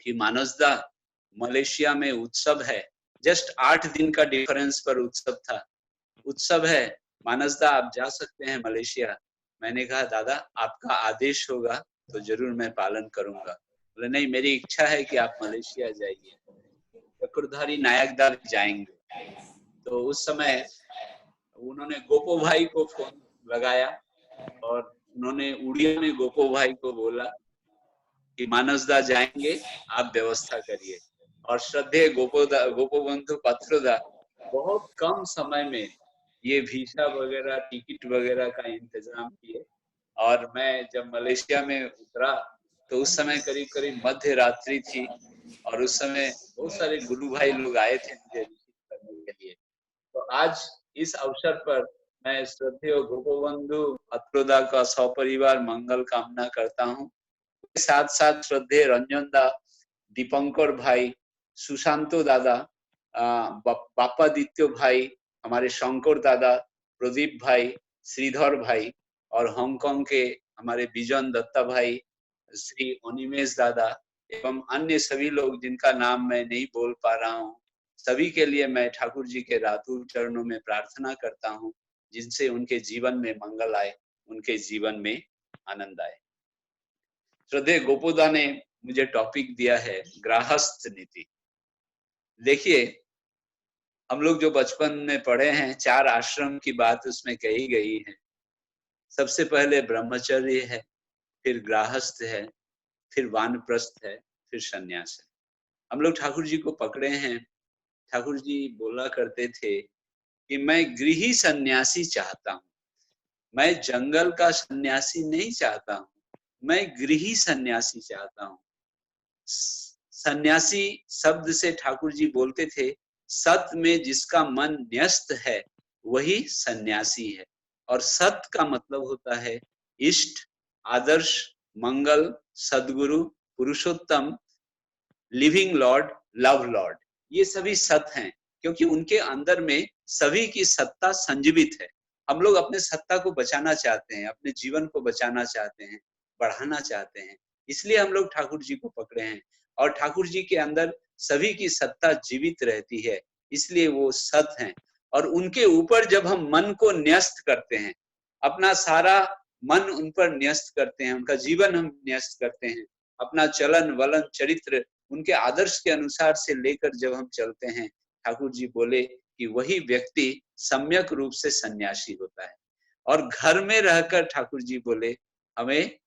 कि मानसदा मलेशिया में उत्सव है, जस्ट 8 दिन का डिफरेंस पर उत्सव था। उत्सव है, मानसदा आप जा सकते हैं मलेशिया। मैंने कहा दादा आपका आदेश होगा तो जरूर मैं पालन करूंगा। बोले नहीं, मेरी इच्छा है कि आप मलेशिया जाइए, चक्रधारी नायकदा जाएंगे। तो उस समय उन्होंने गोपो भाई को फोन लगाया और उन्होंने उड़िया में गोपो भाई को बोला कि मानसदा जाएंगे, आप व्यवस्था करिए। और श्रद्धेय गोपोबंधु पात्रोदा बहुत कम समय में ये वीसा वगैरह टिकट वगैरह का इंतजाम किए। और मैं जब मलेशिया में उतरा तो उस समय करीब करीब मध्य रात्रि थी और उस समय बहुत सारे गुरु भाई लोग आए थे मुझे रिसीव करने के लिए। तो आज इस अवसर पर मैं श्रद्धेय गोपोबंधु पात्रोदा का सपरिवार मंगल कामना करता हूँ। साथ साथ श्रद्धेय रंजन दा, दीपंकर भाई, सुशांतो दादा, बापादित्य भाई, हमारे शंकर दादा, प्रदीप भाई, श्रीधर भाई और हांगकांग के हमारे बिजन दत्ता भाई, श्री अनिमेश दादा एवं अन्य सभी लोग जिनका नाम मैं नहीं बोल पा रहा हूँ, सभी के लिए मैं ठाकुर जी के रातुल चरणों में प्रार्थना करता हूँ, जिनसे उनके जीवन में मंगल आए, उनके जीवन में आनंद आए। श्रद्धेय गोपोदा ने मुझे टॉपिक दिया है गृहस्थ नीति। देखिए, हम लोग जो बचपन में पढ़े हैं 4 आश्रम की बात उसमें कही गई है। सबसे पहले ब्रह्मचर्य है, फिर गृहस्थ है, फिर वानप्रस्थ है, फिर संन्यास है। हम लोग ठाकुर जी को पकड़े हैं। ठाकुर जी बोला करते थे कि मैं गृही सन्यासी चाहता हूँ, मैं जंगल का सन्यासी नहीं चाहता हूँ, मैं गृही सन्यासी चाहता हूँ। सन्यासी शब्द से ठाकुर जी बोलते थे, सत में जिसका मन न्यस्त है वही सन्यासी है। और सत का मतलब होता है इष्ट, आदर्श, मंगल, सदगुरु, पुरुषोत्तम, लिविंग लॉर्ड, लव लॉर्ड। ये सभी सत हैं क्योंकि उनके अंदर में सभी की सत्ता संजीवित है। हम लोग अपने सत्ता को बचाना चाहते हैं, अपने जीवन को बचाना चाहते हैं, बढ़ाना चाहते हैं, इसलिए हम लोग ठाकुर जी को पकड़े हैं। और ठाकुर जी के अंदर सभी की सत्ता जीवित रहती है, इसलिए वो सत हैं। और उनके ऊपर जब हम मन को न्यस्त करते हैं, अपना सारा मन उन पर न्यस्त करते हैं, उनका जीवन हम न्यस्त करते हैं, अपना चलन वलन चरित्र उनके आदर्श के अनुसार से लेकर जब हम चलते हैं, ठाकुर जी बोले कि वही व्यक्ति सम्यक रूप से सन्यासी होता है। और घर में रहकर ठाकुर जी बोले हमें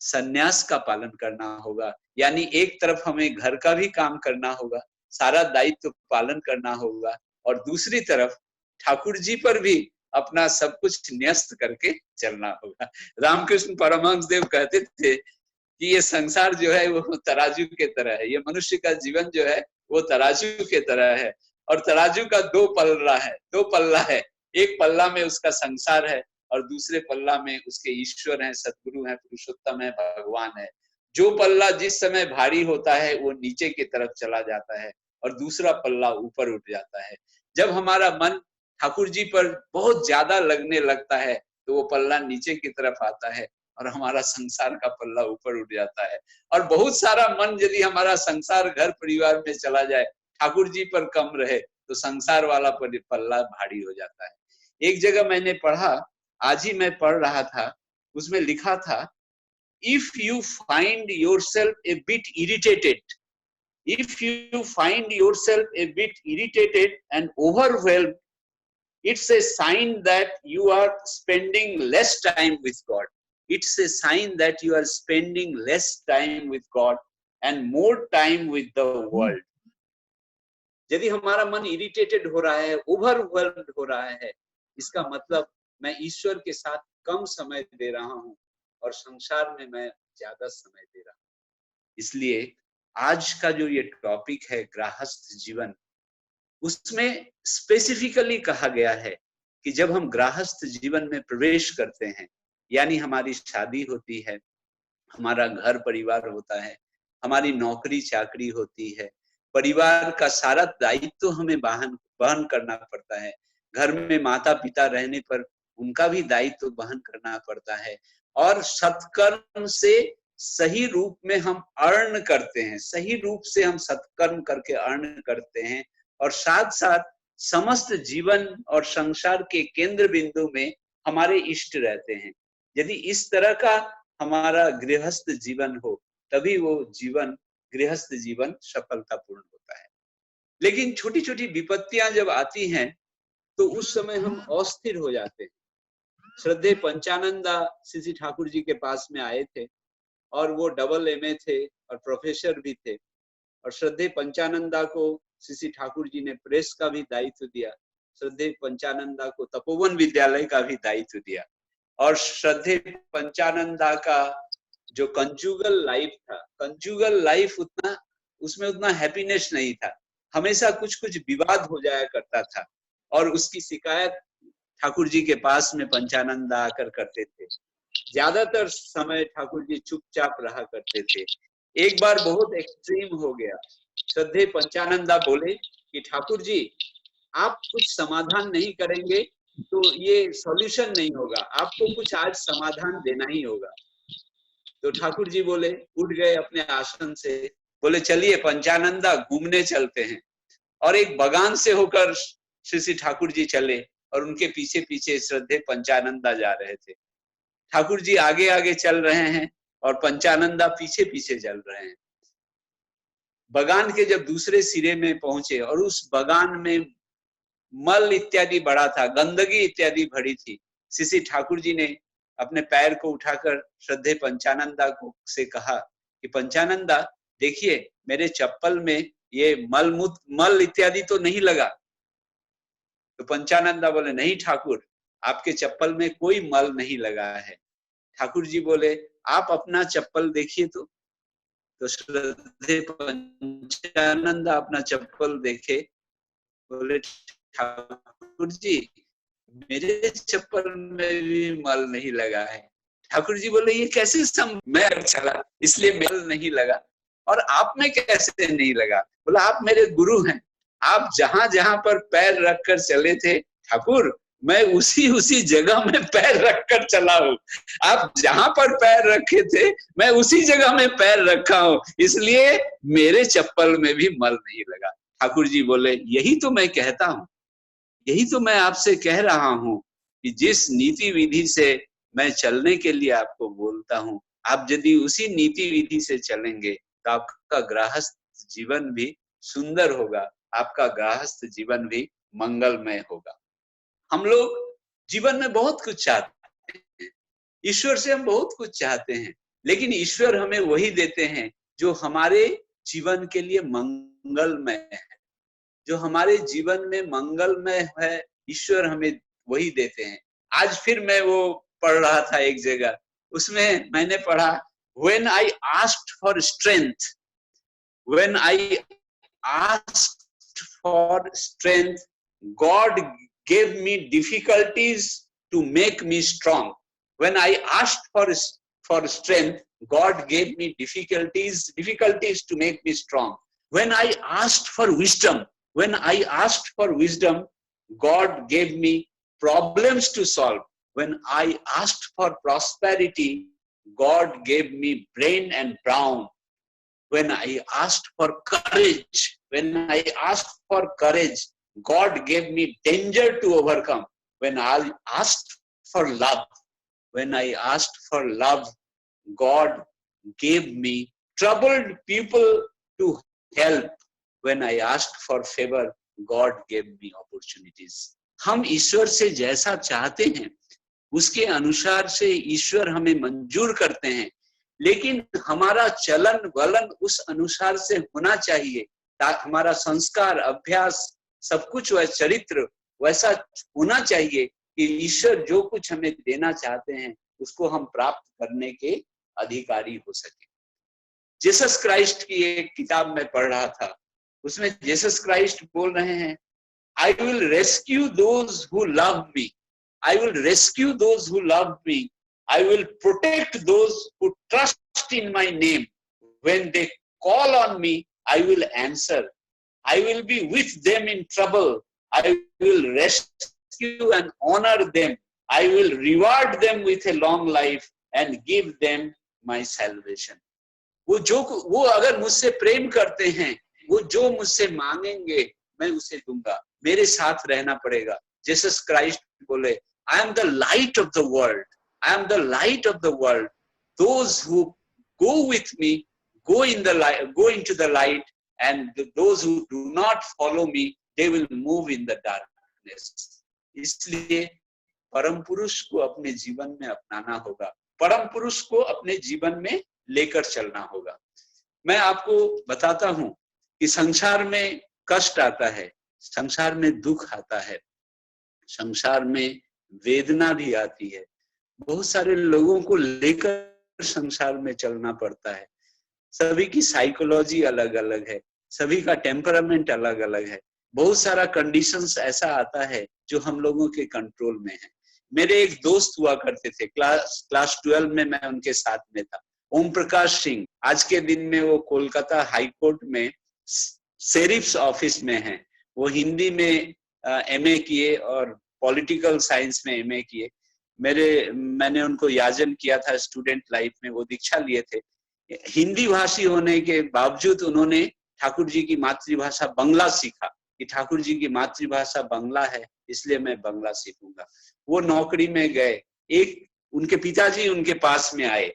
सन्यास का पालन करना होगा, यानी एक तरफ हमें घर का भी काम करना होगा, सारा दायित्व पालन करना होगा, और दूसरी तरफ ठाकुर जी पर भी अपना सब कुछ न्यस्त करके चलना होगा। रामकृष्ण परमहंस देव कहते थे कि ये संसार जो है वो तराजू के तरह है, ये मनुष्य का जीवन जो है वो तराजू के तरह है। और तराजू का दो पल्ला है, एक पल्ला में उसका संसार है और दूसरे पल्ला में उसके ईश्वर हैं, सदगुरु हैं, पुरुषोत्तम है, भगवान है। जो पल्ला जिस समय भारी होता है वो नीचे की तरफ चला जाता है और दूसरा पल्ला ऊपर उठ जाता है। जब हमारा मन ठाकुर जी पर बहुत ज्यादा लगने लगता है तो वो पल्ला नीचे की तरफ आता है और हमारा संसार का पल्ला ऊपर उठ जाता है। और बहुत सारा मन यदि हमारा संसार घर परिवार में चला जाए, ठाकुर जी पर कम रहे, तो संसार वाला पल्ला भारी हो जाता है। एक जगह मैंने पढ़ा, आज ही मैं पढ़ रहा था, उसमें लिखा था, if you find yourself A bit irritated, if you find yourself a bit irritated and overwhelmed, it's a sign that you are spending less time with God. It's a sign that you are spending less time with God and more time with the world. यदि हमारा मन irritated हो रहा है, overwhelmed हो रहा है, इसका मतलब मैं ईश्वर के साथ कम समय दे रहा हूँ और संसार में मैं ज्यादा समय दे रहा हूँ। इसलिए आज का जो ये टॉपिक है गृहस्थ जीवन, उसमें स्पेसिफिकली कहा गया है कि जब हम गृहस्थ जीवन में प्रवेश करते हैं, यानी हमारी शादी होती है, हमारा घर परिवार होता है, हमारी नौकरी चाकरी होती है, परिवार का सारा दायित्व तो हमें वहन करना पड़ता है। घर में माता पिता रहने पर उनका भी दायित्व वहन करना पड़ता है। और सत्कर्म से सही रूप में हम अर्न करते हैं, सही रूप से हम सत्कर्म करके अर्न करते हैं, और साथ साथ समस्त जीवन और संसार के केंद्र बिंदु में हमारे इष्ट रहते हैं। यदि इस तरह का हमारा गृहस्थ जीवन हो, तभी वो जीवन, गृहस्थ जीवन सफलतापूर्ण होता है। लेकिन छोटी छोटी विपत्तियां जब आती हैं तो उस समय हम अस्थिर हो जाते हैं। श्रद्धेय पंचानंदा श्री ठाकुर जी के पास में आए थे, और वो डबल MA थे और प्रोफेसर भी थे, और श्रद्धेय पंचानंदा को श्री ठाकुर जी ने प्रेस का भी दायित्व दिया, श्रद्धेय पंचानंदा को तपोवन विद्यालय का भी दायित्व दिया, और श्रद्धेय पंचानंदा का जो कंजुगल लाइफ था, कंजुगल लाइफ उतना, उसमें उतना हैप्पीनेस नहीं था, हमेशा कुछ कुछ विवाद हो जाया करता था, और उसकी शिकायत ठाकुर जी के पास में पंचानंदा आकर करते थे। ज्यादातर समय ठाकुर जी चुपचाप रहा करते थे। एक बार बहुत एक्सट्रीम हो गया, श्रद्धेय पंचानंदा बोले कि ठाकुर जी, आप कुछ समाधान नहीं करेंगे तो ये सॉल्यूशन नहीं होगा, आपको कुछ आज समाधान देना ही होगा। तो ठाकुर जी बोले, उठ गए अपने आसन से, बोले चलिए पंचानंदा घूमने चलते हैं, और एक बगान से होकर श्री ठाकुर जी चले, और उनके पीछे पीछे श्रद्धेय पंचानंदा जा रहे थे। ठाकुर जी आगे आगे चल रहे हैं और पंचानंदा पीछे पीछे चल रहे हैं। बगान के जब दूसरे सिरे में पहुंचे, और उस बगान में मल इत्यादि बड़ा था, गंदगी इत्यादि भरी थी, श्री ठाकुर जी ने अपने पैर को उठाकर श्रद्धेय पंचानंदा को से कहा कि पंचानंदा देखिए, मेरे चप्पल में ये मल इत्यादि तो नहीं लगा। तो पंचानंदा बोले, नहीं ठाकुर, आपके चप्पल में कोई मल नहीं लगा है। ठाकुर जी बोले, आप अपना चप्पल देखिए। तो श्रद्धेय पंचानंदा अपना चप्पल देखे, बोले ठाकुर जी, मेरे चप्पल में भी मल नहीं लगा है। ठाकुर जी बोले, ये कैसे मैं चला इसलिए मल नहीं लगा, और आप में कैसे नहीं लगा? बोला, आप मेरे गुरु हैं, आप जहां जहां पर पैर रखकर चले थे ठाकुर, मैं उसी जगह में पैर रखकर चला हूँ। आप जहां पर पैर रखे थे, मैं उसी जगह में पैर रखा हूँ, इसलिए मेरे चप्पल में भी मल नहीं लगा। ठाकुर जी बोले, यही तो मैं कहता हूँ, यही तो मैं आपसे कह रहा हूँ कि जिस नीति विधि से मैं चलने के लिए आपको बोलता हूँ, आप यदि उसी नीति विधि से चलेंगे तो आपका गृहस्थ जीवन भी सुंदर होगा, आपका गृहस्थ जीवन भी मंगलमय होगा। हम लोग जीवन में बहुत कुछ चाहते हैं, ईश्वर से हम बहुत कुछ चाहते हैं, लेकिन ईश्वर हमें वही देते हैं जो हमारे जीवन के लिए मंगलमय है। जो हमारे जीवन में मंगलमय है, ईश्वर हमें वही देते हैं। आज फिर मैं वो पढ़ रहा था एक जगह, उसमें मैंने पढ़ा, when I asked for strength, when I asked for strength, God gave me difficulties to make me strong. When I asked for strength, God gave me difficulties to make me strong. When I asked for wisdom, God gave me problems to solve. When I asked for prosperity, God gave me brain and brawn. When I asked for courage, God gave me danger to overcome. When I asked for love, God gave me troubled people to help. When I asked for favor, God gave me opportunities. हम ईश्वर से जैसा चाहते हैं उसके अनुसार से ईश्वर हमें मंजूर करते हैं, लेकिन हमारा चलन वलन उस अनुसार से होना चाहिए। हमारा संस्कार, अभ्यास, सब कुछ वह चरित्र वैसा होना चाहिए कि ईश्वर जो कुछ हमें देना चाहते हैं उसको हम प्राप्त करने के अधिकारी हो सके। जीसस क्राइस्ट की एक किताब में पढ़ रहा था, उसमें जीसस क्राइस्ट बोल रहे हैं, I will rescue those who love me. I will rescue those who love me. I will protect those who trust in my name. When they call on me, I will answer. I will be with them in trouble. I will rescue and honor them. I will reward them with a long life and give them my salvation. वो अगर मुझसे प्रेम करते हैं, वो जो मुझसे मांगेंगे मैं उसे दूंगा। मेरे साथ रहना पड़ेगा। जीसस क्राइस्ट बोले, I am the light of the world, I am the light of the world, those who go with me go into the light, and those who do not follow me, they will move in the darkness. इसलिए परम पुरुष को अपने जीवन में अपनाना होगा, परम पुरुष को अपने जीवन में लेकर चलना होगा। मैं आपको बताता हूं कि संसार में कष्ट आता है, संसार में दुख आता है, संसार में वेदना भी आती है। बहुत सारे लोगों को लेकर संसार में चलना पड़ता है। सभी की साइकोलॉजी अलग अलग है, सभी का टेम्परामेंट अलग अलग है। बहुत सारा कंडीशंस ऐसा आता है जो हम लोगों के कंट्रोल में है। मेरे एक दोस्त हुआ करते थे, क्लास 12 में मैं उनके साथ में था, ओम प्रकाश सिंह। आज के दिन में वो कोलकाता हाई कोर्ट में शेरिफ्स ऑफिस में हैं। वो हिंदी में एमए किए और पॉलिटिकल साइंस में एमए किए। मैंने उनको याजन किया था स्टूडेंट लाइफ में, वो दीक्षा लिए थे। हिंदी भाषी होने के बावजूद उन्होंने ठाकुर जी की मातृभाषा बंगला सीखा, कि ठाकुर जी की मातृभाषा बंगला है इसलिए मैं बंगला सीखूंगा। वो नौकरी में गए, एक उनके पिताजी उनके पास में आए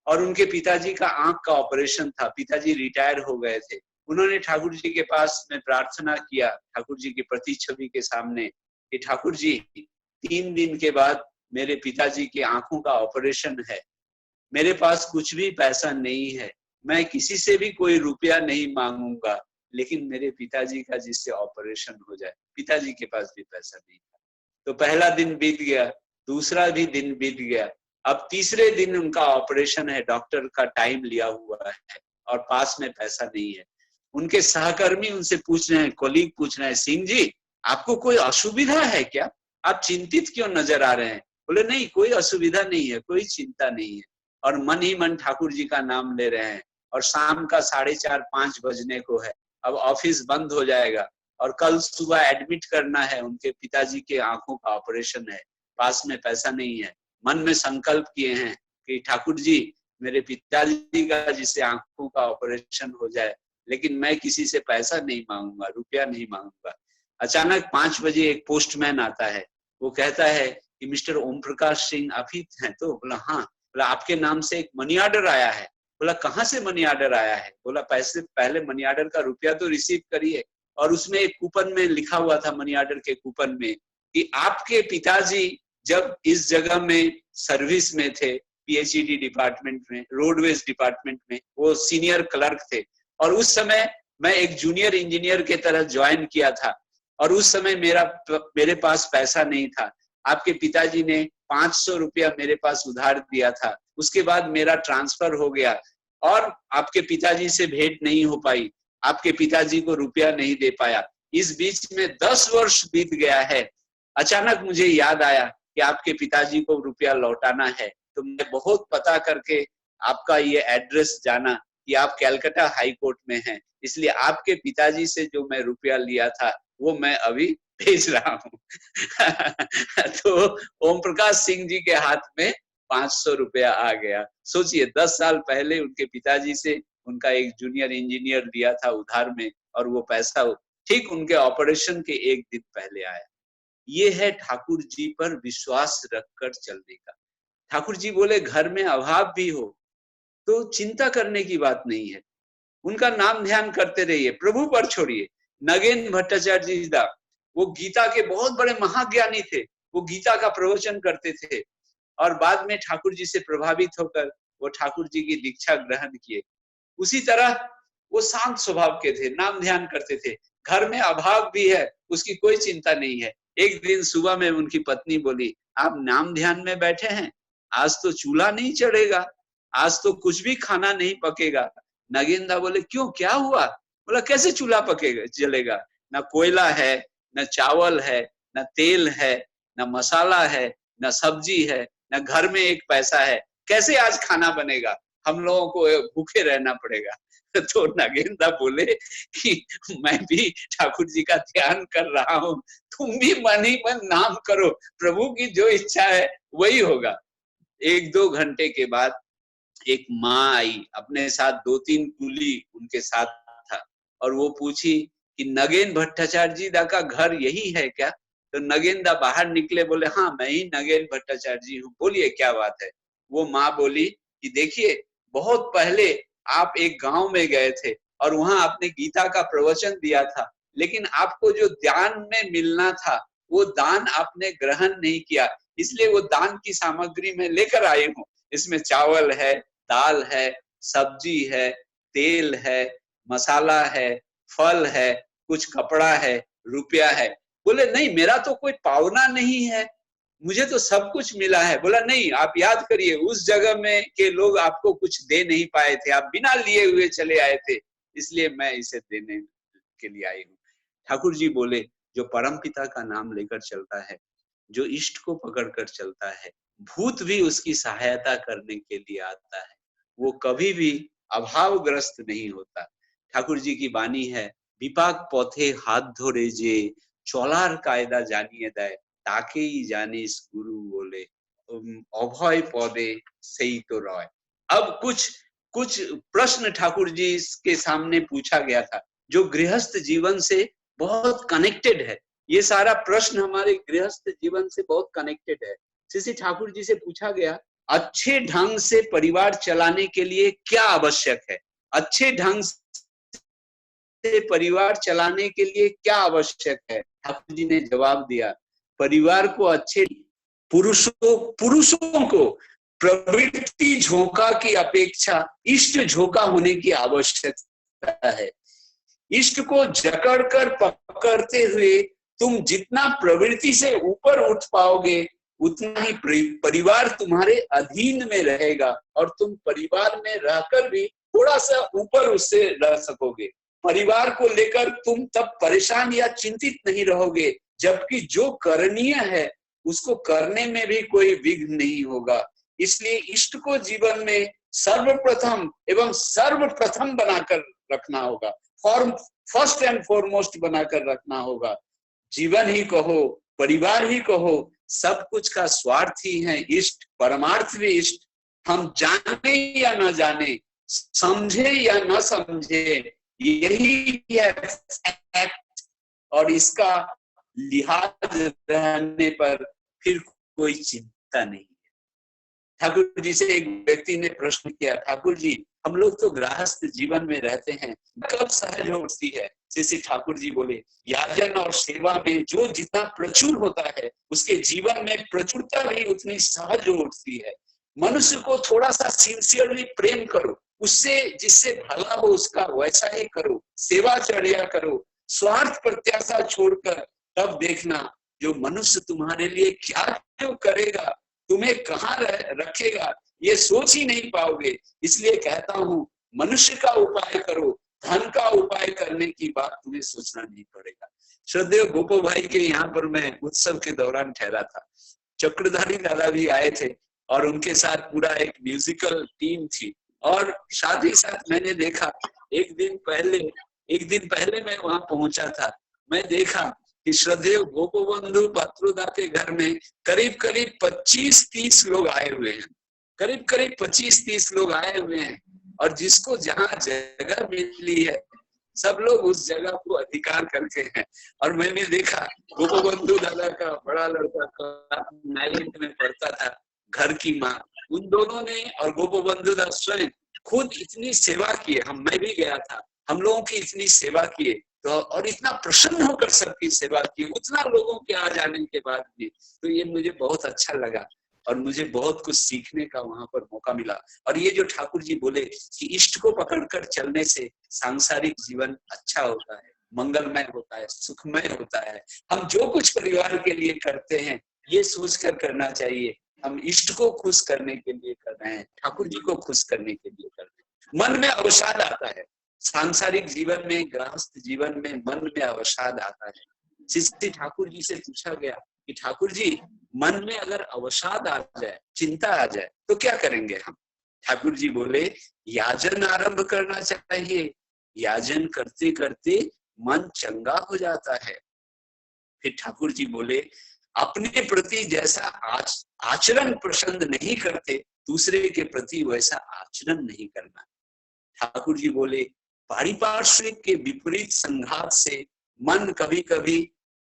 और उनके पिताजी का आंख का ऑपरेशन था, पिताजी रिटायर हो गए थे। उन्होंने ठाकुर जी के पास में प्रार्थना किया, ठाकुर जी की प्रतिछवि के सामने, कि ठाकुर जी 3 दिन के बाद मेरे पिताजी की आंखों का ऑपरेशन है, मेरे पास कुछ भी पैसा नहीं है, मैं किसी से भी कोई रुपया नहीं मांगूंगा, लेकिन मेरे पिताजी का जिससे ऑपरेशन हो जाए। पिताजी के पास भी पैसा नहीं था। तो पहला दिन बीत गया, दूसरा भी दिन बीत गया, अब तीसरे दिन उनका ऑपरेशन है, डॉक्टर का टाइम लिया हुआ है और पास में पैसा नहीं है। उनके सहकर्मी उनसे पूछ रहे हैं, कोलीग पूछ रहे हैं, सिंह जी आपको कोई असुविधा है क्या, आप चिंतित क्यों नजर आ रहे हैं? बोले नहीं, कोई असुविधा नहीं है, कोई चिंता नहीं है। और मन ही मन ठाकुर जी का नाम ले रहे हैं। और शाम का 4:30-5 बजने को है, अब ऑफिस बंद हो जाएगा और कल सुबह एडमिट करना है, उनके पिताजी के आंखों का ऑपरेशन है, पास में पैसा नहीं है। मन में संकल्प किए हैं कि ठाकुर जी मेरे पिताजी का जिससे आंखों का ऑपरेशन हो जाए, लेकिन मैं किसी से पैसा नहीं मांगूंगा, रुपया नहीं मांगूंगा। अचानक 5 बजे एक पोस्टमैन आता है, वो कहता है कि मिस्टर ओम प्रकाश सिंह आप ही हैं? तो बोला हाँ। बोला आपके नाम से एक मनी ऑर्डर आया है। बोला कहाँ से मनी ऑर्डर आया है? बोला पैसे पहले मनी ऑर्डर का रुपया तो रिसीव करिए। और उसमें एक कूपन में लिखा हुआ था, मनी ऑर्डर के कूपन में, कि आपके पिताजी जब इस जगह में सर्विस में थे, पीएचईडी डिपार्टमेंट में, रोडवेज डिपार्टमेंट में, वो सीनियर क्लर्क थे और उस समय मैं एक जूनियर इंजीनियर के तरह ज्वाइन किया था और उस समय मेरे पास पैसा नहीं था। आपके पिताजी ने 500 रुपया मेरे पास उधार दिया था, उसके बाद मेरा ट्रांसफर हो गया और आपके पिताजी से भेंट नहीं हो पाई, आपके पिताजी को रुपया नहीं दे पाया। इस बीच में 10 वर्ष बीत गया है। अचानक मुझे याद आया कि आपके पिताजी को रुपया लौटाना है, तो मैं बहुत पता करके आपका ये एड्रेस जाना कि आप कैलकाटा हाई कोर्ट में हैं, इसलिए आपके पिताजी से जो मैं रुपया लिया था वो मैं अभी भेज रहा हूँ। तो ओम प्रकाश सिंह जी के हाथ में 500 रुपया आ गया। सोचिए 10 साल पहले उनके पिताजी से उनका एक जूनियर इंजीनियर लिया था उधार में और वो पैसा ठीक उनके ऑपरेशन के एक दिन पहले आया। ये है ठाकुर जी पर विश्वास रखकर चलने का। ठाकुर जी बोले घर में अभाव भी हो तो चिंता करने की बात नहीं है, उनका नाम ध्यान करते रहिए, प्रभु पर छोड़िए। नगेन भट्टाचार्य जी वो गीता के बहुत बड़े महाज्ञानी थे, वो गीता का प्रवचन करते थे और बाद में ठाकुर जी से प्रभावित होकर वो ठाकुर जी की दीक्षा ग्रहण किए। उसी तरह वो शांत स्वभाव के थे, नाम ध्यान करते थे। घर में अभाव भी है उसकी कोई चिंता नहीं है। एक दिन सुबह में उनकी पत्नी बोली, आप नाम ध्यान में बैठे हैं, आज तो चूल्हा नहीं चढ़ेगा, आज तो कुछ भी खाना नहीं पकेगा। नगेंद्र बोले क्यों, क्या हुआ? बोला कैसे चूल्हा पकेगा जलेगा, ना कोयला है, न चावल है, न तेल है, न मसाला है, न सब्जी है, न घर में एक पैसा है, कैसे आज खाना बनेगा, हम लोगों को भूखे रहना पड़ेगा। तो नगेंद्र बोले कि मैं भी ठाकुर जी का ध्यान कर रहा हूँ, तुम भी मन ही मन नाम करो, प्रभु की जो इच्छा है वही होगा। 1-2 घंटे के बाद एक माँ आई, अपने साथ 2-3 कुली उनके साथ था और वो पूछी कि नगेन भट्टाचार्य जी दा का घर यही है क्या? तो नगेन दा बाहर निकले, बोले हाँ मैं ही नगेन भट्टाचार्य जी हूँ, बोलिए क्या बात है? वो माँ बोली कि देखिए बहुत पहले आप एक गांव में गए थे और वहां आपने गीता का प्रवचन दिया था, लेकिन आपको जो दान में मिलना था वो दान आपने ग्रहण नहीं किया, इसलिए वो दान की सामग्री मैं लेकर आई हूँ। इसमें चावल है, दाल है, सब्जी है, तेल है, मसाला है, फल है, कुछ कपड़ा है, रुपया है। बोले नहीं मेरा तो कोई पावना नहीं है, मुझे तो सब कुछ मिला है। बोला नहीं आप याद करिए उस जगह में के लोग आपको कुछ दे नहीं पाए थे, आप बिना लिए हुए चले आए थे, इसलिए मैं इसे देने के लिए आई हूँ। ठाकुर जी बोले जो परम पिता का नाम लेकर चलता है, जो इष्ट को पकड़कर चलता है, भूत भी उसकी सहायता करने के लिए आता है, वो कभी भी अभावग्रस्त नहीं होता। ठाकुर जी की वाणी है, विपाक पथे हाथ धोरे जे चलार कायदा जानिए देय, ताकेई जानिस गुरु बोले अभय पदे सही तो रॉय। अब कुछ कुछ प्रश्न ठाकुर जी के सामने पूछा गया था जो गृहस्थ जीवन से बहुत कनेक्टेड है। ये सारा प्रश्न हमारे गृहस्थ जीवन से बहुत कनेक्टेड है। श्री ठाकुर जी से पूछा गया अच्छे ढंग से परिवार चलाने के लिए क्या आवश्यक है, अच्छे ढंग से परिवार चलाने के लिए क्या आवश्यक है? ठाकुर जी ने जवाब दिया परिवार को अच्छे पुरुषों को प्रवृत्ति झोंका की अपेक्षा इष्ट झोंका होने की आवश्यकता है। इष्ट को जकड़कर पकड़ते हुए तुम जितना प्रवृत्ति से ऊपर उठ पाओगे उतना ही परिवार तुम्हारे अधीन में रहेगा और तुम परिवार में रहकर भी थोड़ा सा ऊपर उससे रह सकोगे। परिवार को लेकर तुम तब परेशान या चिंतित नहीं रहोगे, जबकि जो करणीय है उसको करने में भी कोई विघ्न नहीं होगा। इसलिए इष्ट को जीवन में सर्वप्रथम एवं सर्वप्रथम बनाकर रखना होगा, फर्स्ट एंड फॉरमोस्ट बनाकर रखना होगा। जीवन ही कहो, परिवार ही कहो, सब कुछ का स्वार्थ ही है इष्ट, परमार्थ भी इष्ट। हम जाने या न जाने, समझे या न समझे, यही है फैक्ट और इसका लिहाज रहने पर फिर कोई चिंता नहीं। ठाकुर जी से एक व्यक्ति ने प्रश्न किया, ठाकुर जी हम लोग तो गृहस्थ जीवन में रहते हैं, कब सहज उठती है? जैसे ठाकुर जी बोले याजन और सेवा में जो जितना प्रचुर होता है उसके जीवन में प्रचुरता भी उतनी सहज उठती है। मनुष्य को थोड़ा सा सिंसियरली प्रेम करो, उससे जिससे भला हो उसका वैसा ही करो, सेवा चर्या करो, स्वार्थ प्रत्याशा छोड़कर, तब देखना जो मनुष्य तुम्हारे लिए क्या क्यों करेगा, तुम्हें कहाँ रखेगा, ये सोच ही नहीं पाओगे। इसलिए कहता हूँ मनुष्य का उपाय करो, धन का उपाय करने की बात तुम्हें सोचना नहीं पड़ेगा। श्रद्धेय गोपो भाई के यहाँ पर मैं उत्सव के दौरान ठहरा था, चक्रधारी दादा भी आए थे और उनके साथ पूरा एक म्यूजिकल टीम थी। और साथ ही साथ मैंने देखा एक दिन पहले मैं वहां पहुंचा था, मैं देखा कि श्रद्धेय गोपबंधु पात्रोदा के घर में करीब 25-30 लोग आए हुए हैं, करीब 25-30 लोग आए हुए हैं। और जिसको जहाँ जगह मिली है सब लोग उस जगह को अधिकार करके हैं। और मैंने देखा गोपबंधु दादा का बड़ा लड़का 9th में पढ़ता था, घर की माँ, उन दोनों ने और गोपबंधु दादा स्वयं खुद इतनी सेवा की है। मैं भी गया था, हम लोगों की इतनी सेवा किए तो, और इतना प्रसन्न होकर सबकी सेवा की, उतना लोगों के आ जाने के बाद भी, तो ये मुझे बहुत अच्छा लगा और मुझे बहुत कुछ सीखने का वहां पर मौका मिला। और ये जो ठाकुर जी बोले कि इष्ट को पकड़कर चलने से सांसारिक जीवन अच्छा होता है, मंगलमय होता है, सुखमय होता है। हम जो कुछ परिवार के लिए करते हैं ये सोचकर करना चाहिए हम इष्ट को खुश करने के लिए कर रहे हैं, ठाकुर जी को खुश करने के लिए कर रहे हैं। मन में अवसाद आता है, सांसारिक जीवन में, गृहस्थ जीवन में मन में अवसाद आता है। श्री ठाकुर जी से पूछा गया कि ठाकुर जी मन में अगर अवसाद आ जाए, चिंता आ जाए तो क्या करेंगे हम? ठाकुर जी बोले याजन आरंभ करना चाहिए, याजन करते करते मन चंगा हो जाता है। फिर ठाकुर जी बोले अपने प्रति जैसा आचरण पसंद नहीं करते दूसरे के प्रति वैसा आचरण नहीं करना। ठाकुर जी बोले पारिपार्श्विक के विपरीत संघात से मन कभी कभी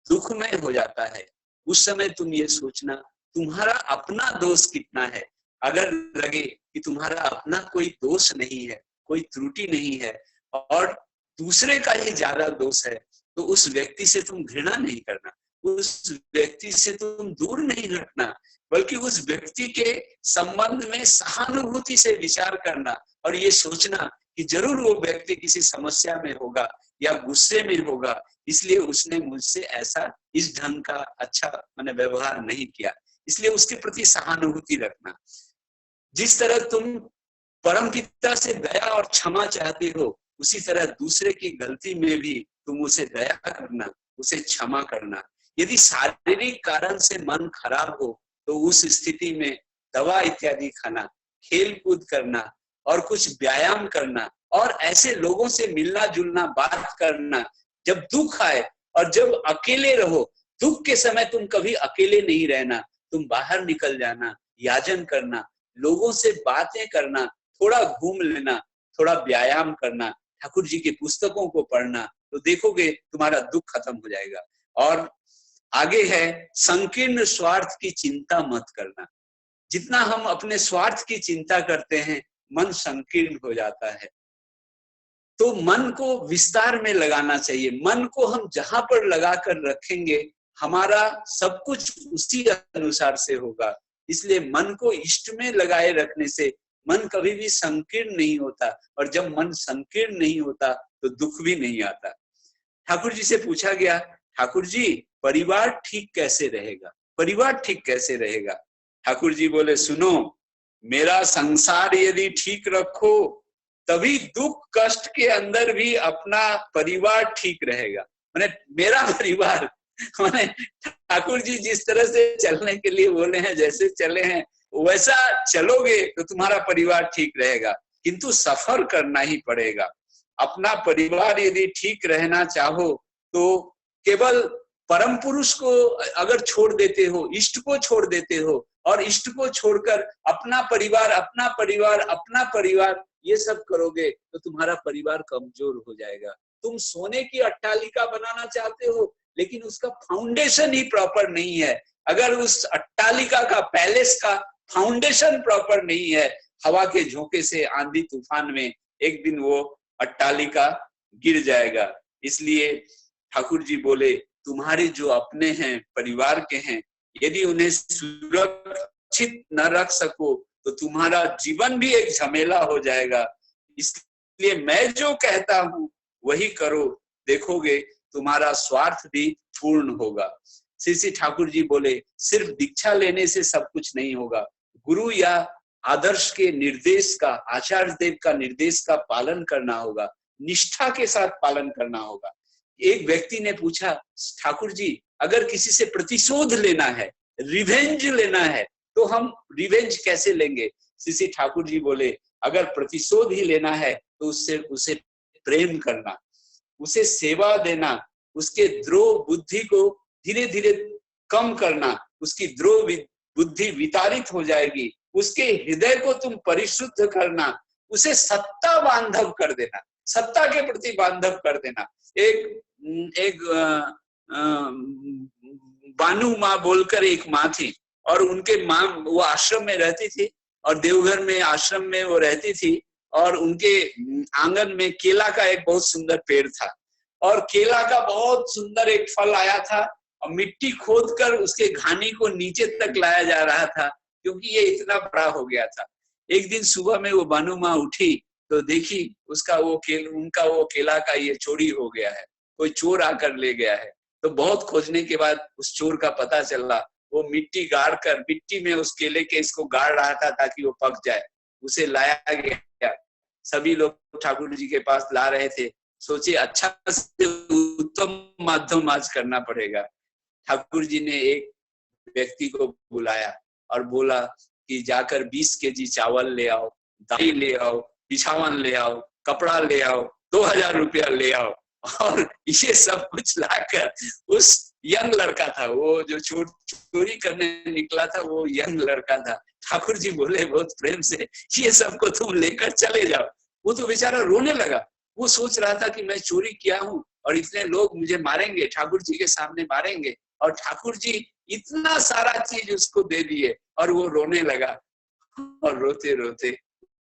दुखमय हो जाता है। उस समय तुम ये सोचना तुम्हारा अपना दोष कितना है। अगर लगे कि तुम्हारा अपना कोई दोष नहीं है, कोई त्रुटि नहीं है और दूसरे का ही ज्यादा दोष है, तो उस व्यक्ति से तुम घृणा नहीं करना, उस व्यक्ति से तुम दूर नहीं हटना, बल्कि उस व्यक्ति के संबंध में सहानुभूति से विचार करना और ये सोचना कि जरूर वो व्यक्ति किसी समस्या में होगा या गुस्से में होगा, इसलिए उसने मुझसे ऐसा इस ढंग का अच्छा मैंने व्यवहार नहीं किया, इसलिए उसके प्रति सहानुभूति रखना। जिस तरह तुम परमपिता से दया और क्षमा चाहते हो, उसी तरह दूसरे की गलती में भी तुम उसे दया करना, उसे क्षमा करना। यदि शारीरिक कारण से मन खराब हो तो उस स्थिति में दवा इत्यादि खाना, खेल कूद करना और कुछ व्यायाम करना और ऐसे लोगों से मिलना जुलना, बात करना। जब दुख आए और जब अकेले रहो, दुख के समय तुम कभी अकेले नहीं रहना, तुम बाहर निकल जाना, याजन करना, लोगों से बातें करना, थोड़ा घूम लेना, थोड़ा व्यायाम करना, ठाकुर जी के पुस्तकों को पढ़ना, तो देखोगे तुम्हारा दुख खत्म हो जाएगा। और आगे है संकीर्ण स्वार्थ की चिंता मत करना। जितना हम अपने स्वार्थ की चिंता करते हैं मन संकीर्ण हो जाता है। तो मन को विस्तार में लगाना चाहिए। मन को हम जहां पर लगा कर रखेंगे हमारा सब कुछ उसी अनुसार से होगा। इसलिए मन को इष्ट में लगाए रखने से मन कभी भी संकीर्ण नहीं होता, और जब मन संकीर्ण नहीं होता तो दुख भी नहीं आता। ठाकुर जी से पूछा गया, ठाकुर जी परिवार ठीक कैसे रहेगा, परिवार ठीक कैसे रहेगा? ठाकुर जी बोले, सुनो, मेरा संसार यदि ठीक रखो तभी दुख कष्ट के अंदर भी अपना परिवार ठीक रहेगा। माने मेरा परिवार, माने ठाकुर जी जिस तरह से चलने के लिए बोले हैं, जैसे चले हैं वैसा चलोगे तो तुम्हारा परिवार ठीक रहेगा, किंतु सफर करना ही पड़ेगा। अपना परिवार यदि ठीक रहना चाहो तो केवल परम पुरुष को अगर छोड़ देते हो, इष्ट को छोड़ देते हो, और इष्ट को छोड़कर अपना परिवार अपना परिवार अपना परिवार ये सब करोगे तो तुम्हारा परिवार कमजोर हो जाएगा। तुम सोने की अट्टालिका बनाना चाहते हो लेकिन उसका फाउंडेशन ही प्रॉपर नहीं है। अगर उस अट्टालिका का, पैलेस का फाउंडेशन प्रॉपर नहीं है, हवा के झोंके से, आंधी तूफान में एक दिन वो अट्टालिका गिर जाएगा। इसलिए ठाकुर जी बोले, तुम्हारे जो अपने हैं, परिवार के हैं, यदि उन्हें सुरक्षित न रख सको तो तुम्हारा जीवन भी एक झमेला हो जाएगा। इसलिए मैं जो कहता हूं वही करो, देखोगे तुम्हारा स्वार्थ भी पूर्ण होगा। श्री ठाकुर जी बोले, सिर्फ दीक्षा लेने से सब कुछ नहीं होगा, गुरु या आदर्श के निर्देश का, आचार्य देव का निर्देश का पालन करना होगा, निष्ठा के साथ पालन करना होगा। एक व्यक्ति ने पूछा, ठाकुर जी अगर किसी से प्रतिशोध लेना है, रिवेंज लेना है, तो हम रिवेंज कैसे लेंगे? श्री ठाकुर जी बोले, अगर प्रतिशोध ही लेना है तो उसे प्रेम करना, उसे सेवा देना, उसके द्रोह बुद्धि को धीरे धीरे कम करना, उसकी द्रोह बुद्धि वितारित हो जाएगी, उसके हृदय को तुम परिशुद्ध करना, उसे सत्ता बांधव कर देना, सत्ता के प्रति बांधव कर देना। एक बानू माँ बोलकर एक माँ थी, और उनके माँ वो आश्रम में रहती थी, और देवघर में आश्रम में वो रहती थी, और उनके आंगन में केला का एक बहुत सुंदर पेड़ था, और केला का बहुत सुंदर एक फल आया था, और मिट्टी खोदकर उसके घानी को नीचे तक लाया जा रहा था, क्योंकि ये इतना बड़ा हो गया था। एक दिन सुबह में वो बानू माँ उठी तो देखी उनका वो केला का ये चोरी हो गया है, कोई चोर आकर ले गया है। तो बहुत खोजने के बाद उस चोर का पता चला, वो मिट्टी गाड़ कर, मिट्टी में उस केले के इसको गाड़ रहा था ताकि वो पक जाए। उसे लाया गया, सभी लोग ठाकुर जी के पास ला रहे थे, सोचे अच्छा से उत्तम माध्यम आज करना पड़ेगा। ठाकुर जी ने एक व्यक्ति को बुलाया और बोला कि जाकर 20 केजी चावल ले आओ, दाई ले आओ, बिछावन ले आओ, कपड़ा ले आओ, 2000 रुपया ले आओ, और ये सब कुछ लाकर उस यंग लड़का था, वो जो चोरी करने निकला था वो यंग लड़का था। ठाकुर जी बोले बहुत प्रेम से, ये सबको तुम लेकर चले जाओ। वो तो बेचारा रोने लगा, वो सोच रहा था कि मैं चोरी किया हूँ और इतने लोग मुझे मारेंगे, ठाकुर जी के सामने मारेंगे, और ठाकुर जी इतना सारा चीज उसको दे दिए और वो रोने लगा। और रोते रोते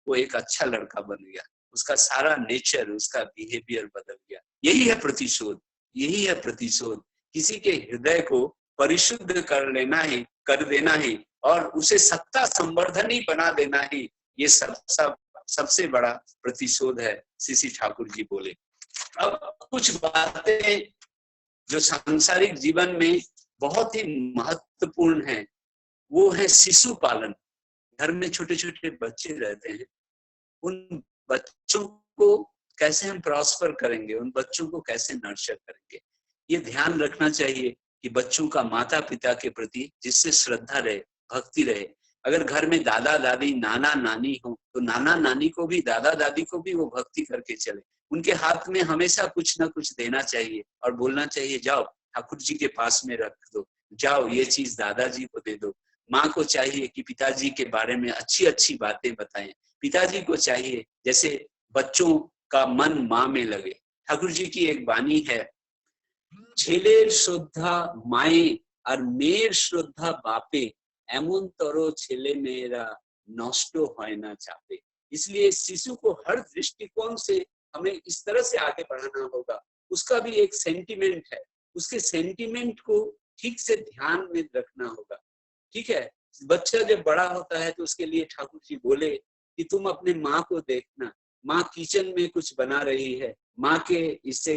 वो एक अच्छा लड़का बन गया, उसका सारा नेचर, उसका बिहेवियर बदल गया। यही है प्रतिशोध, यही है प्रतिशोध। किसी के हृदय को परिशुद्ध कर लेना ही, कर देना ही, और उसे सत्ता संवर्धनी बना देना ही, ये सबसे बड़ा प्रतिशोध है, सीसी ठाकुर जी बोले। अब कुछ बातें जो सांसारिक जीवन में बहुत ही महत्वपूर्ण है, वो है शिशु पालन। घर में छोटे छोटे बच्चे रहते हैं, उन बच्चों को कैसे हम प्रॉस्पर करेंगे, उन बच्चों को कैसे नर्चर करेंगे, ये ध्यान रखना चाहिए कि बच्चों का माता पिता के प्रति जिससे श्रद्धा रहे, भक्ति रहे। अगर घर में दादा दादी, नाना नानी हो, तो नाना नानी को भी, दादा दादी को भी वो भक्ति करके चले। उनके हाथ में हमेशा कुछ ना कुछ देना चाहिए और बोलना चाहिए, जाओ ठाकुर जी के पास में रख दो, जाओ ये चीज दादाजी को दे दो। माँ को चाहिए कि पिताजी के बारे में अच्छी अच्छी बातें बताएं। पिताजी को चाहिए जैसे बच्चों का मन माँ में लगे। ठाकुर जी की एक वाणी है, ছেলের শ্রদ্ধা মায়ে আর মেয়ের শ্রদ্ধা বাপে, এমন তর ছেলে मेरा नष्ट হয় না चापे। इसलिए शिशु को हर दृष्टिकोण से हमें इस तरह से आगे बढ़ाना होगा। उसका भी एक सेंटिमेंट है, उसके सेंटिमेंट को ठीक से ध्यान में रखना होगा। ठीक है, बच्चा जब बड़ा होता है तो उसके लिए ठाकुर जी बोले कि तुम अपने माँ को देखना, माँ किचन में कुछ बना रही है, माँ के इससे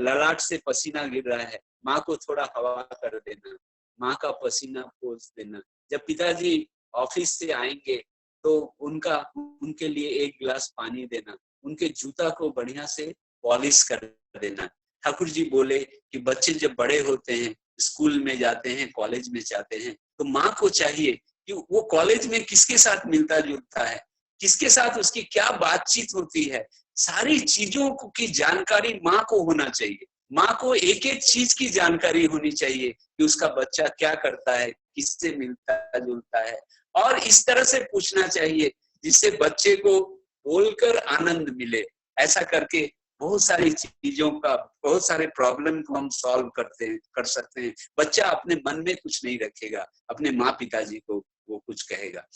ललाट से पसीना गिर रहा है, माँ को थोड़ा हवा कर देना, माँ का पसीना पोंछ देना। जब पिताजी ऑफिस से आएंगे तो उनके लिए एक गिलास पानी देना, उनके जूता को बढ़िया से पॉलिश कर देना। ठाकुर जी बोले कि बच्चे जब बड़े होते हैं, स्कूल में जाते हैं, कॉलेज में जाते हैं, तो माँ को चाहिए कि वो कॉलेज में किसके साथ मिलता जुलता है, किसके साथ उसकी क्या बातचीत होती है, सारी चीजों की जानकारी माँ को होना चाहिए। माँ को एक एक चीज की जानकारी होनी चाहिए कि उसका बच्चा क्या करता है, किससे मिलता जुलता है, और इस तरह से पूछना चाहिए जिससे बच्चे को बोलकर आनंद मिले। ऐसा करके बहुत सारी चीजों का, बहुत सारे प्रॉब्लम को हम सॉल्व कर सकते हैं। बच्चा अपने मन में कुछ नहीं रखेगा, अपने माँ पिताजी को वो कुछ कहेगा।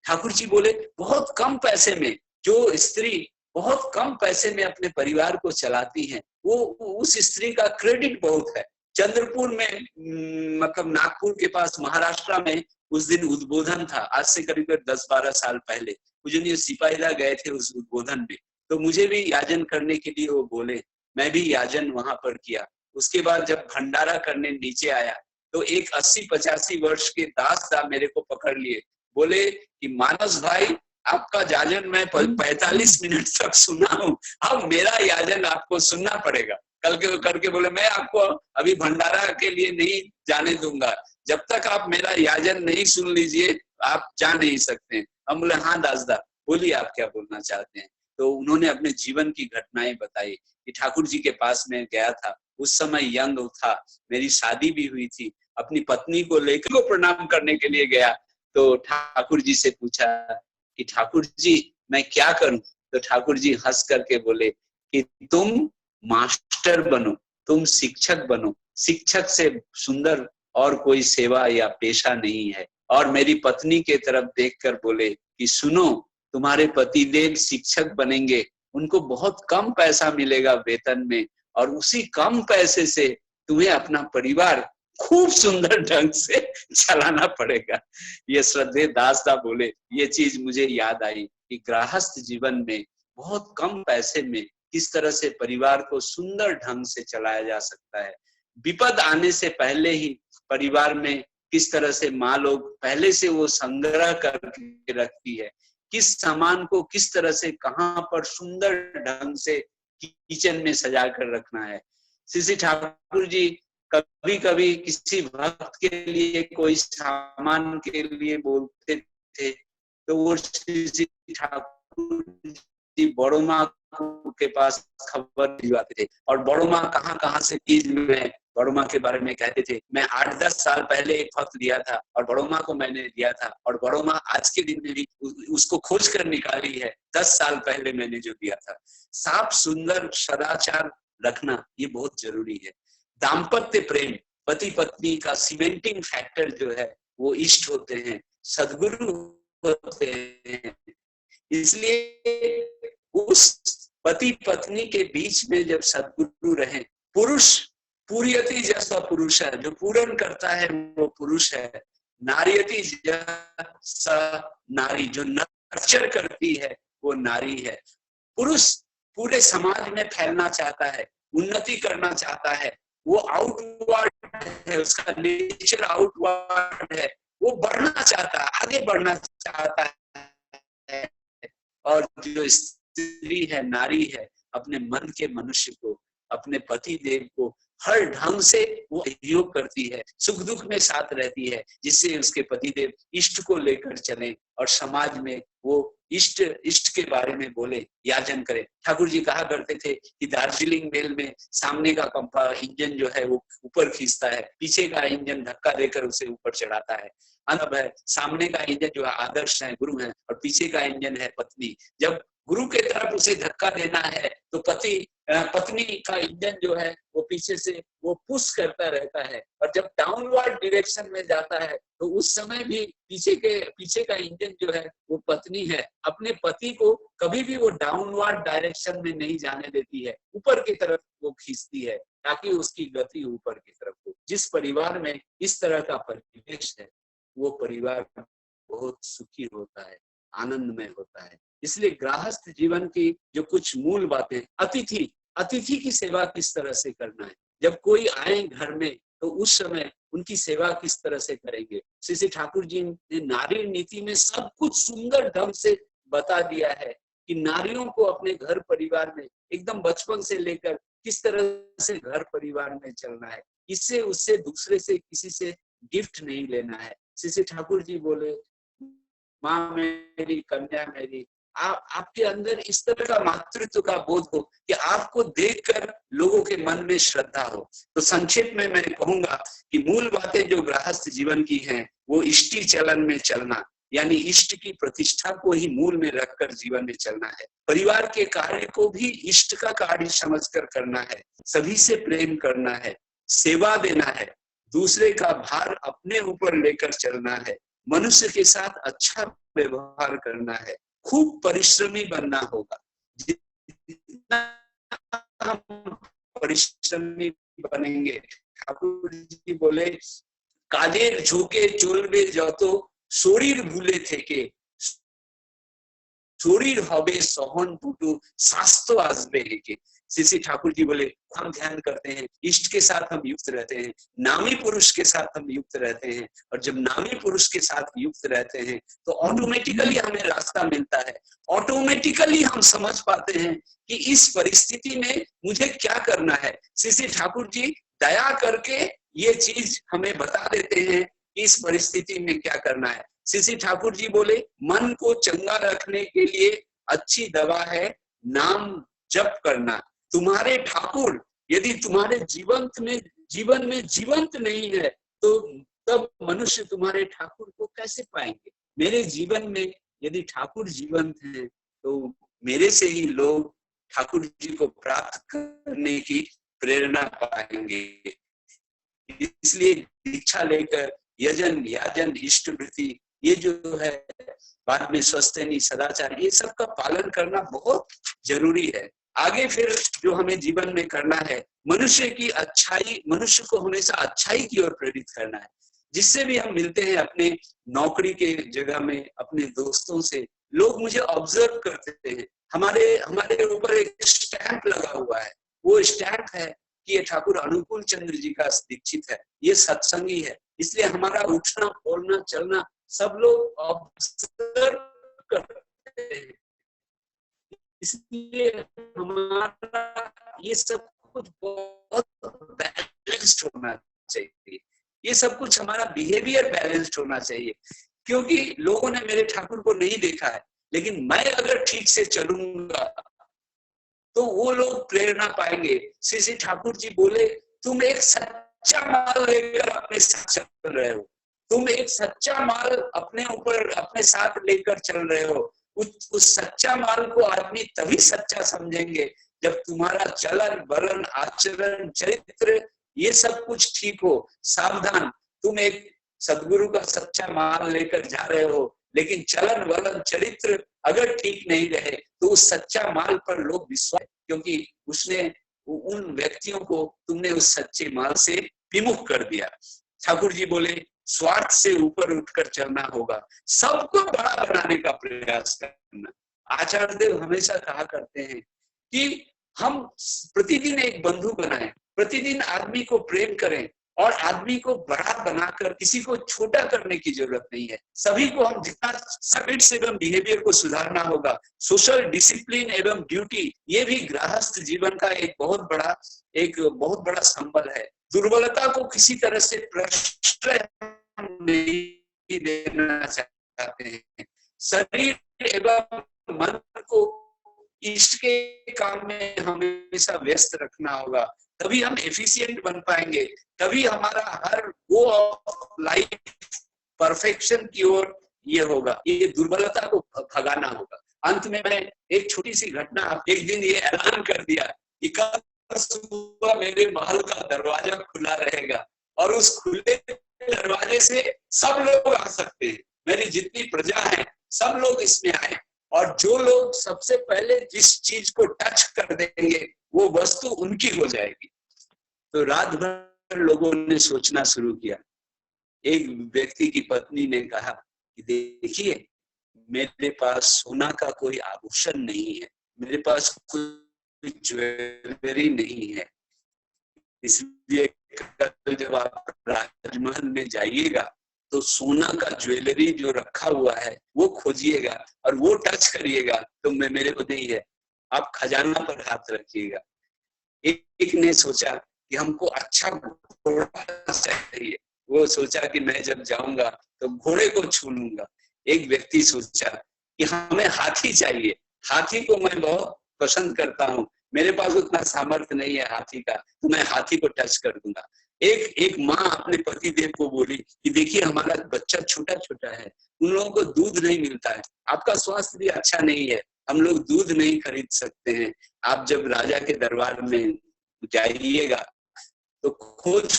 ठाकुर जी बोले बहुत कम पैसे में, जो स्त्री बहुत कम पैसे में अपने परिवार को चलाती है, वो उस स्त्री का क्रेडिट बहुत है। चंद्रपुर में मतलब नागपुर के पास महाराष्ट्र में उस दिन उद्बोधन था, आज से करीब 10-12 साल पहले। पूजनीय सिपाहीला गए थे उस उद्बोधन में, तो मुझे भी याजन करने के लिए वो बोले, मैं भी याजन वहां पर किया। उसके बाद जब भंडारा करने नीचे आया तो एक 80-85 वर्ष के दास साहब मेरे को पकड़ लिए, बोले कि मानस भाई आपका याजन मैं 45 मिनट तक सुना हूँ, अब मेरा याजन आपको सुनना पड़ेगा। कल के करके बोले मैं आपको अभी भंडारा के लिए नहीं जाने दूंगा, जब तक आप मेरा याजन नहीं सुन लीजिए आप जा नहीं सकते। हम बोले हाँ दासदा, बोलिए आप क्या बोलना चाहते हैं। तो उन्होंने अपने जीवन की घटनाएं बताई कि ठाकुर जी के पास में गया था, उस समय यंग था, मेरी शादी भी हुई थी, अपनी पत्नी को लेकर को प्रणाम करने के लिए गया, तो ठाकुर जी से पूछा कि ठाकुर जी मैं क्या करूं। तो ठाकुर जी हंस करके बोले कि तुम मास्टर बनो, तुम शिक्षक बनो, शिक्षक से सुंदर और कोई सेवा या पेशा नहीं है। और मेरी पत्नी के तरफ देखकर बोले कि सुनो, तुम्हारे पतिदेव शिक्षक बनेंगे, उनको बहुत कम पैसा मिलेगा वेतन में, और उसी कम पैसे से तुम्हें अपना परिवार खूब सुंदर ढंग से चलाना पड़ेगा। ये श्रद्धेय दास साहब बोले, ये चीज मुझे याद आई कि गृहस्थ जीवन में बहुत कम पैसे में किस तरह से परिवार को सुंदर ढंग से चलाया जा सकता है। विपद आने से पहले ही परिवार में किस तरह से माँ लोग पहले से वो संग्रह करके रखती है, किस सामान को किस तरह से कहाँ पर सुंदर ढंग से किचन में सजा कर रखना है। श्री ठाकुर जी कभी कभी किसी भक्त के लिए कोई सामान के लिए बोलते थे तो वो श्री ठाकुर जी बड़ो माँ के पास खबर भिजवाते थे, और बड़ो माँ कहाँ कहाँ से चीज में बड़ो माँ के बारे में कहते थे, मैं 8-10 साल पहले एक फल दिया था और बड़ो माँ को मैंने दिया था और बड़ो माँ आज के दिन में भी उसको खोज कर निकाली है 10 साल पहले मैंने जो दिया था। साफ सुंदर सदाचार रखना ये बहुत जरूरी है। दाम्पत्य प्रेम, पति पत्नी का सीमेंटिंग फैक्टर जो है वो इष्ट होते हैं, सदगुरु होते हैं। इसलिए उस पति पत्नी के बीच में जब सदगुरु रहे, पुरुष पूर्यति जैसा पुरुष है, जो पूर्ण करता है वो पुरुष है। नारियति जैसा नारी, जो नर्चर करती है वो नारी है। पुरुष पूरे समाज में फैलना चाहता है, उन्नति करना चाहता है, वो आउटवर्ड है, उसका नेचर आउटवर्ड है, वो बढ़ना चाहता है, आगे बढ़ना चाहता है। और जो स्त्री है, नारी है, अपने मन के मनुष्य को, अपने पति देव को हर ढंग से वो सहयोग करती है, सुख दुख में साथ रहती है, जिससे उसके पति देव इष्ट को लेकर चले और समाज में वो इष्ट के बारे में बोले, याचन करे। ठाकुर जी कहा करते थे कि दार्जिलिंग मेल में सामने का इंजन जो है वो ऊपर खींचता है, पीछे का इंजन धक्का देकर उसे ऊपर चढ़ाता है। मतलब है सामने का इंजन जो है आदर्श है, गुरु है, और पीछे का इंजन है पत्नी। जब गुरु के तरफ उसे धक्का देना है तो पत्नी का इंजन जो है वो पीछे से वो पुश करता रहता है, और जब डाउनवर्ड डायरेक्शन में जाता है तो उस समय भी पीछे का इंजन जो है वो पत्नी है, अपने पति को कभी भी वो डाउनवर्ड डायरेक्शन में नहीं जाने देती है, ऊपर की तरफ वो खींचती है ताकि उसकी गति ऊपर की तरफ हो। जिस परिवार में इस तरह का परिवेश है वो परिवार बहुत सुखी होता है, आनंदमय होता है। इसलिए गृहस्थ जीवन की जो कुछ मूल बातें, अतिथि की सेवा किस तरह से करना है, जब कोई आए घर में तो उस समय उनकी सेवा किस तरह से करेंगे। श्री ठाकुर जी ने नारी नीति में सब कुछ सुंदर ढंग से बता दिया है कि नारियों को अपने घर परिवार में एकदम बचपन से लेकर किस तरह से घर परिवार में चलना है, इससे उससे दूसरे से किसी से गिफ्ट नहीं लेना है। श्री ठाकुर जी बोले, माँ मेरी, कन्या मेरी, आपके अंदर इस तरह का मातृत्व का बोध हो कि आपको देखकर लोगों के मन में श्रद्धा हो। तो संक्षेप में मैं कहूंगा कि मूल बातें जो गृहस्थ जीवन की हैं वो इष्टि चलन में चलना, यानी इष्ट की प्रतिष्ठा को ही मूल में रखकर जीवन में चलना है। परिवार के कार्य को भी इष्ट का कार्य समझकर करना है, सभी से प्रेम करना है, सेवा देना है, दूसरे का भार अपने ऊपर लेकर चलना है, मनुष्य के साथ अच्छा व्यवहार करना है, खूब परिश्रमी बनना होगा। जितना हम परिश्रमी बनेंगे, ठाकुर जी बोले, काजेर झुके चलबे যত শরীর ভুলে থেকে শরীর হবে সহনপুটু স্বাস্থ্য আসবে হেকে। श्री ठाकुर जी बोले, हम ध्यान करते हैं, इष्ट के साथ हम युक्त रहते हैं, नामी पुरुष के साथ हम युक्त रहते हैं, और जब नामी पुरुष के साथ युक्त रहते हैं तो ऑटोमेटिकली हमें रास्ता मिलता है, ऑटोमेटिकली हम समझ पाते हैं कि इस परिस्थिति में मुझे क्या करना है। श्री ठाकुर जी दया करके ये चीज हमें बता देते हैं कि इस परिस्थिति में क्या करना है। श्री ठाकुर जी बोले, मन को चंगा रखने के लिए अच्छी दवा है नाम जप करना। तुम्हारे ठाकुर यदि तुम्हारे जीवन में जीवंत नहीं है तो तब मनुष्य तुम्हारे ठाकुर को कैसे पाएंगे। मेरे जीवन में यदि ठाकुर जीवंत हैं तो मेरे से ही लोग ठाकुर जी को प्राप्त करने की प्रेरणा पाएंगे। इसलिए दीक्षा लेकर यजन याजन इष्ट वृत्ति, ये जो है बाद में स्वस्थनी सदाचार, ये सब का पालन करना बहुत जरूरी है। आगे फिर जो हमें जीवन में करना है, मनुष्य की अच्छाई, मनुष्य को हमेशा अच्छाई की ओर प्रेरित करना है। जिससे भी हम मिलते हैं अपने नौकरी के जगह में, अपने दोस्तों से, लोग मुझे ऑब्जर्व करते हैं, हमारे ऊपर एक स्टैंप लगा हुआ है, वो स्टैंप है कि ये ठाकुर अनुकूल चंद्र जी का दीक्षित है, ये सत्संगी है। इसलिए हमारा उठना बोलना चलना सब लोग ऑब्जर्व करते हैं। इसलिए हमारा ये सब कुछ बहुत बैलेंस्ड होना चाहिए, ये सब कुछ हमारा बिहेवियर बैलेंस्ड होना चाहिए। क्योंकि लोगों ने मेरे ठाकुर को नहीं देखा है, लेकिन मैं अगर ठीक से चलूंगा तो वो लोग प्रेरणा पाएंगे। श्री ठाकुर जी बोले, तुम एक सच्चा माल लेकर अपने साथ चल रहे हो, तुम एक सच्चा माल अपने ऊपर अपने साथ लेकर चल रहे हो। उस सच्चा माल को आदमी तभी सच्चा समझेंगे जब तुम्हारा चलन वलन आचरण चरित्र ये सब कुछ ठीक हो। सावधान, तुम एक सदगुरु का सच्चा माल लेकर जा रहे हो, लेकिन चलन वलन चरित्र अगर ठीक नहीं रहे तो उस सच्चा माल पर लोग विश्वास, क्योंकि उसने उन व्यक्तियों को तुमने उस सच्चे माल से विमुख कर दिया। ठाकुर जी बोले स्वार्थ से ऊपर उठकर चलना होगा, सबको बड़ा बनाने का प्रयास करना। आचार्य देव हमेशा कहा करते हैं कि हम प्रतिदिन एक बंधु बनाएं, प्रतिदिन आदमी को प्रेम करें और आदमी को बड़ा बनाकर किसी को छोटा करने की जरूरत नहीं है। सभी को हम जितना हैबिट्स एवं बिहेवियर को सुधारना होगा। सोशल डिसिप्लिन एवं ड्यूटी ये भी गृहस्थ जीवन का एक बहुत बड़ा संबल है। दुर्बलता को किसी तरह से प्रश्रय नहीं देना चाहते हैं। शरीर एवं मन को इष्ट के काम में हमेशा व्यस्त रखना होगा, तभी हम एफिशिएंट बन पाएंगे, तभी हमारा हर गो ऑफ लाइफ परफेक्शन की ओर ये होगा। ये दुर्बलता को भगाना होगा। अंत में मैं एक छोटी सी घटना, एक दिन ये ऐलान कर दिया कि कल सुबह मेरे महल का दरवाजा खुला रहेगा और उस खुले दरवाजे से सब लोग आ सकते हैं। मेरी जितनी प्रजा है सब लोग इसमें आए, और जो लोग सबसे पहले जिस चीज को टच कर देंगे वो वस्तु उनकी हो जाएगी। तो रात भर लोगों ने सोचना शुरू किया। एक व्यक्ति की पत्नी ने कहा कि देखिए मेरे पास सोना का कोई आभूषण नहीं है, मेरे पास कोई ज्वेलरी नहीं है, इसलिए कल जब आप राजमहल में जाइएगा तो सोना का ज्वेलरी जो रखा हुआ है वो खोजिएगा और वो टच करिएगा तो मेरे को नहीं है, आप खजाना पर हाथ रखिएगा। एक ने सोचा कि हमको अच्छा घोड़ा चाहिए, वो सोचा कि मैं जब जाऊंगा तो घोड़े को छू लूंगा। एक व्यक्ति सोचा कि हमें हाथी चाहिए, हाथी को मैं बहुत पसंद करता हूँ, मेरे पास उतना सामर्थ्य नहीं है हाथी का, तो मैं हाथी को टच कर दूंगा। एक माँ अपने पति देव को बोली कि देखिए हमारा बच्चा छोटा छोटा है, उन लोगों को दूध नहीं मिलता है, आपका स्वास्थ्य भी अच्छा नहीं है, हम लोग दूध नहीं खरीद सकते हैं। आप जब राजा के दरबार में जाइएगा तो खोज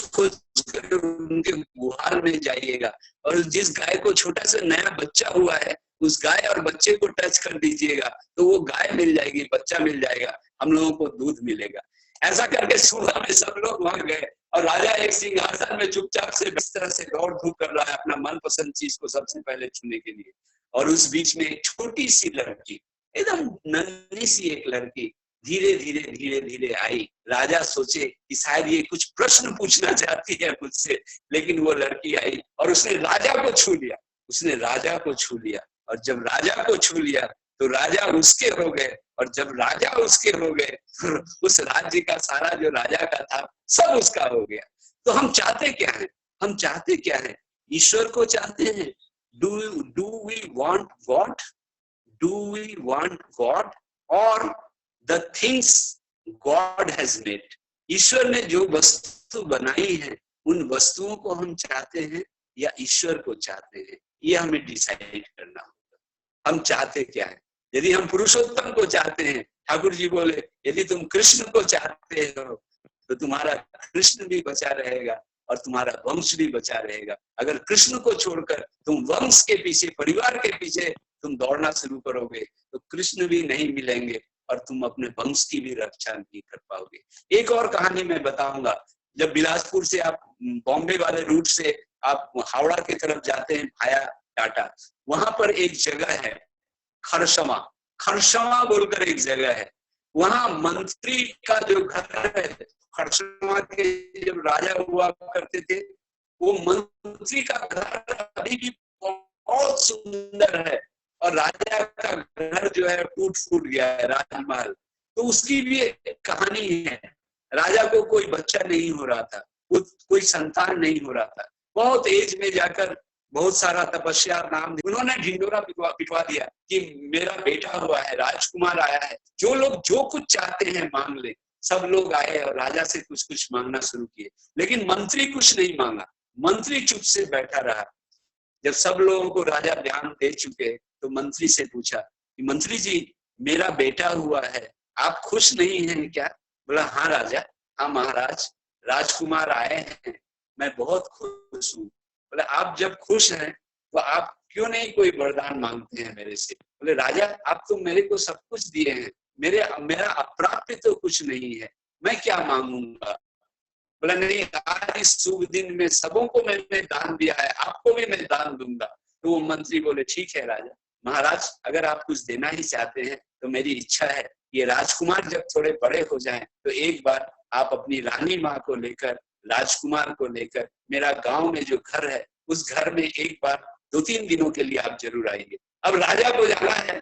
कर उनके गुहाल में जाइएगा और जिस गाय को छोटा सा नया बच्चा हुआ है उस गाय और बच्चे को टच कर दीजिएगा तो वो गाय मिल जाएगी, बच्चा मिल जाएगा, हम लोगों को दूध मिलेगा। ऐसा करके सुबह में सब लोग वहां गए और राजा एक सिंहासन में चुपचाप से इस तरह से दौड़ धूप कर रहा है अपना मनपसंद चीज को सबसे पहले छूने के लिए। और उस बीच में एक छोटी सी लड़की, एकदम नन्ही सी एक लड़की धीरे धीरे धीरे धीरे आई। राजा सोचे कि शायद ये कुछ प्रश्न पूछना चाहती है मुझसे, लेकिन वो लड़की आई और उसने राजा को छू लिया, उसने राजा को छू लिया। और जब राजा को छू लिया तो राजा उसके हो गए, और जब राजा उसके हो गए तो उस राज्य का सारा जो राजा का था सब उसका हो गया। तो हम चाहते क्या है? हम चाहते क्या है? ईश्वर को चाहते हैं। Do we want God? Do we want God और the things God has made? ईश्वर ने जो वस्तु बनाई है उन वस्तुओं को हम चाहते हैं या ईश्वर को चाहते हैं? ये हमें डिसाइड करना होगा। हम चाहते क्या है? यदि हम पुरुषोत्तम को चाहते हैं, ठाकुर जी बोले यदि तुम कृष्ण को चाहते हो तो तुम्हारा कृष्ण भी बचा रहेगा और तुम्हारा वंश भी बचा रहेगा। अगर कृष्ण को छोड़कर तुम वंश के पीछे, परिवार के पीछे तुम दौड़ना शुरू करोगे तो कृष्ण भी नहीं मिलेंगे और तुम अपने वंश की भी रक्षा नहीं कर पाओगे। एक और कहानी मैं बताऊंगा। जब बिलासपुर से आप बॉम्बे वाले रूट से आप हावड़ा की तरफ जाते हैं भाया टाटा, वहां पर एक जगह है खरसमा, खरसमा बोलकर एक जगह है। वहां मंत्री का जो घर है, खरसमा के जब राजा हुआ करते थे, वो मंत्री का घर अभी भी बहुत सुंदर है और राजा का घर जो है टूट फूट गया है, राजमहल। तो उसकी भी एक कहानी है। राजा को कोई बच्चा नहीं हो रहा था, कोई संतान नहीं हो रहा था। बहुत एज में जाकर बहुत सारा तपस्या नाम उन्होंने ढिंडोरा पिटवा दिया कि मेरा बेटा हुआ है, राजकुमार आया है, जो लोग जो कुछ चाहते हैं मांग ले। सब लोग आए और राजा से कुछ कुछ मांगना शुरू किए, लेकिन मंत्री कुछ नहीं मांगा। मंत्री चुप से बैठा रहा। जब सब लोगों को राजा ध्यान दे चुके तो मंत्री से पूछा कि मंत्री जी, मेरा बेटा हुआ है, आप खुश नहीं हैं क्या? बोला हाँ राजा, हाँ महाराज, राजकुमार आए हैं, मैं बहुत खुश हूँ। बोले आप जब खुश हैं तो आप क्यों नहीं कोई वरदान मांगते हैं मेरे से? बोले राजा, आप तो मेरे को सब कुछ दिए हैं, मेरा अप्राप्य तो कुछ नहीं है, मैं क्या मांगूंगा? बोला नहीं, आज इस शुभ दिन में सबों को मैंने दान दिया है, आपको भी मैं दान दूंगा। तो वो मंत्री बोले ठीक है राजा, महाराज अगर आप कुछ देना ही चाहते हैं तो मेरी इच्छा है, ये राजकुमार जब थोड़े बड़े हो जाएं तो एक बार आप अपनी रानी माँ को लेकर, राजकुमार को लेकर मेरा गांव में जो घर है उस घर में एक बार 2-3 दिनों के लिए आप जरूर आइए। अब राजा को जाना है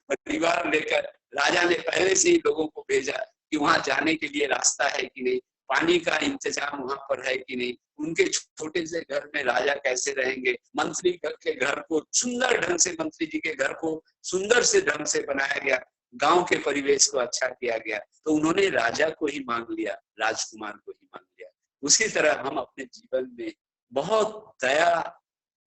परिवार लेकर, राजा ने पहले से ही लोगों को भेजा कि वहां जाने के लिए रास्ता है कि नहीं, पानी का इंतजाम वहां पर है कि नहीं, उनके छोटे से घर में राजा कैसे रहेंगे। मंत्री के घर को सुंदर ढंग से, मंत्री जी के घर को सुंदर से ढंग से बनाया गया, गांव के परिवेश को अच्छा किया गया। तो उन्होंने राजा को ही मांग लिया, राजकुमार को ही मांग लिया। उसी तरह हम अपने जीवन में बहुत दया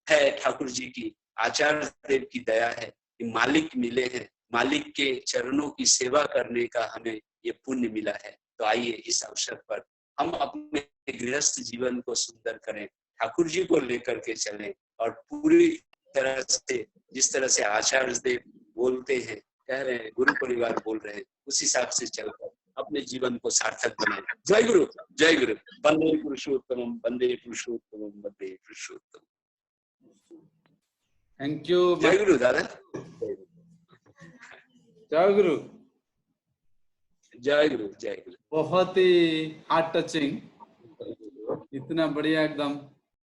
है ठाकुर जी की, आचार्य देव की दया है कि मालिक मिले हैं, मालिक के चरणों की सेवा करने का हमें ये पुण्य मिला है। तो आइए इस अवसर पर हम अपने गृहस्थ जीवन को सुंदर करें, ठाकुर जी को लेकर के चलें और पूरी तरह से, जिस तरह से आचार्य देव बोलते हैं, कह रहे हैं, गुरु परिवार बोल रहे हैं, उस हिसाब से चलकर अपने जीवन को सार्थक बनाएं। जय गुरु, जय गुरु। वंदे पुरुषोत्तम, वंदे पुरुषोत्तम, वंदे पुरुषोत्तम। Thank you. जय गुरु दादा। जय गुरु। जय गुरु, जय गुरु। बहुत ही हार्ट टचिंग, इतना बढ़िया एकदम